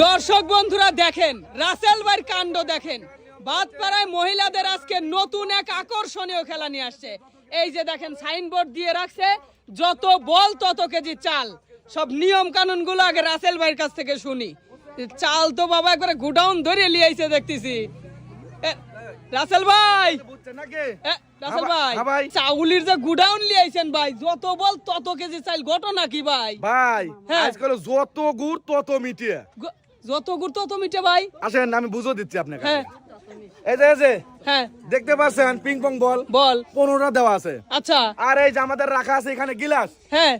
দর্শক বন্ধুরা দেখেন রাসেল ভাইয়ের কাণ্ড দেখেন। বাদপাড়ায় মহিলাদের আজকে নতুন এক আকর্ষণীয় খেলা নিয়ে আসছে। এই যে দেখেন সাইনবোর্ড দিয়ে রাখছে, যত বল তত কেজি চাল। সব নিয়ম কানুন গুলো আগে রাসেল ভাইয়ের কাছ থেকে শুনি। চাল তো বাবা একবারে গুডাউন ধরে লিয়াইছে দেখতেছি। রাসেল ভাই, রাসেল ভাই, চাউলির যে গুডাউন লিয়াইছেন ভাই, যত বল তত কেজি চাল, ঘটনা কি ভাই? ভাই আজকাল যত গুড় তত মিটে, যত গুড় তত মিটে ভাই। আসেন আমি বুঝো দিচ্ছি আপনাকে। হ্যাঁ এই যে হ্যাঁ দেখতে পাচ্ছেন পিং পং বল বল 15টা দেওয়া আছে। আচ্ছা, আর এই যে আমাদের রাখা আছে এখানে গিলাস। হ্যাঁ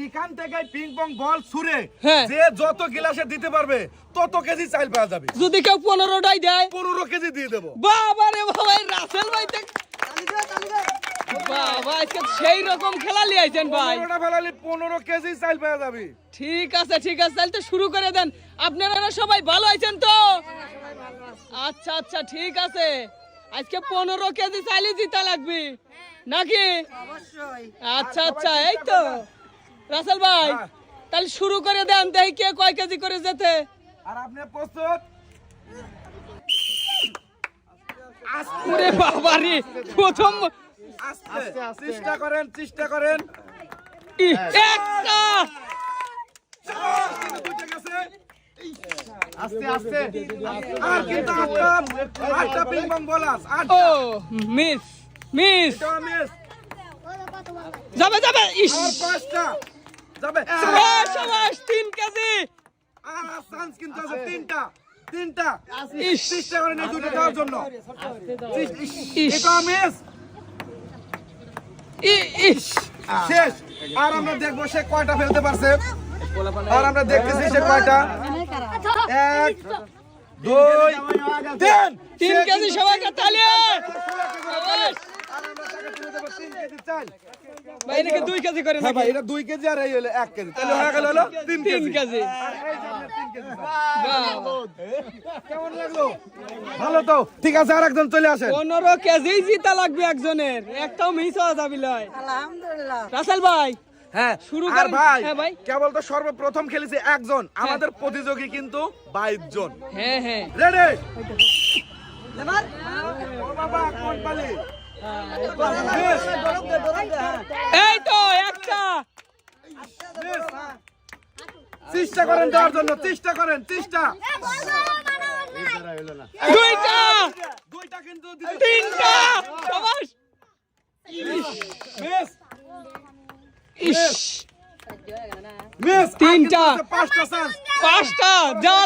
এখান থেকে পিং পং বল ছুঁড়ে হ্যাঁ যে যত গিলাসে দিতে পারবে তত কেজি চাল পাওয়া যাবে। যদি কেউ 15টাই দেয় 15 কেজি দিয়ে দেবো। বাবা রে বাবা, এই রাসেল ভাই বাবা আজকে সেই রকম খেলা লিয়াইছেন ভাই। 15টা ফেলালে 15 কেজি চাল পাওয়া যাবে। ঠিক আছে ঠিক আছে, তাহলে তো শুরু করে দেন। আপনারা সবাই ভালো আছেন তো? আচ্ছা আচ্ছা ঠিক আছে, আজকে 15 কেজি চাইলে জিতা লাগবে নাকি? আচ্ছা আচ্ছা, এই তো রাসেল ভাই তাহলে শুরু করে দেন, দেখি কে কয় কেজি করে যেতে। আর আপনি প্রস্তুত? ওরে বাবা রে, প্রথম চেষ্টা করেন চেষ্টা করেন। একটা আস্তে আস্তে আর কিন্তু আটটা পিং পং বল আছে। ও মিস মিস এটা মিস। যাবে যাবে। ইস, আর 5টা যাবে। সবাস 3 কেজি। আর চান্স কিন্তু আছে তিনটা। ইস, চেষ্টা করেন এই দুটো দেওয়ার জন্য। ইস, এটা মিস। ইস, শেষ। আর আমরা দেখবো সে কয়টা ফেলতে পারছে। আর আমরা দেখতেছি সে কয়টা। 1 2 3 3 কেজি সবাইকে তালি। ভাই এটাকে 2 কেজি করে হ্যাঁ নাকি? ভাই, এটা 2 কেজি আর এই হলো 1 কেজি। তাহলে হয়ে গেল হলো 3 3 কেজি। কেমন লাগলো? ভালো তো, ঠিক আছে। আর একজন চলে আসেন। 15 কেজি জিতা লাগবে একজনের, একটাও মিস হওয়া যাবে না। আলহামদুলিল্লাহ। রাসেল ভাই হ্যাঁ শুরু আর করেন। ভাই, হ্যাঁ ভাই, কেবল তো সর্বপ্রথম খেলেছে একজন, আমাদের প্রতিযোগী কিন্তু 22 জন। হ্যাঁ হ্যাঁ রেডি? ও বাবা কোন পালি? মিস, এই তো একটা। মিস। চেষ্টা করেন দেওয়ার জন্য, চেষ্টা করেন, চেষ্টা। দুইটা, দুইটা কিন্তু তিনটা, সবাস। মিস ইস, মিস। তিনটা। 5টা চান্স। 5টা যা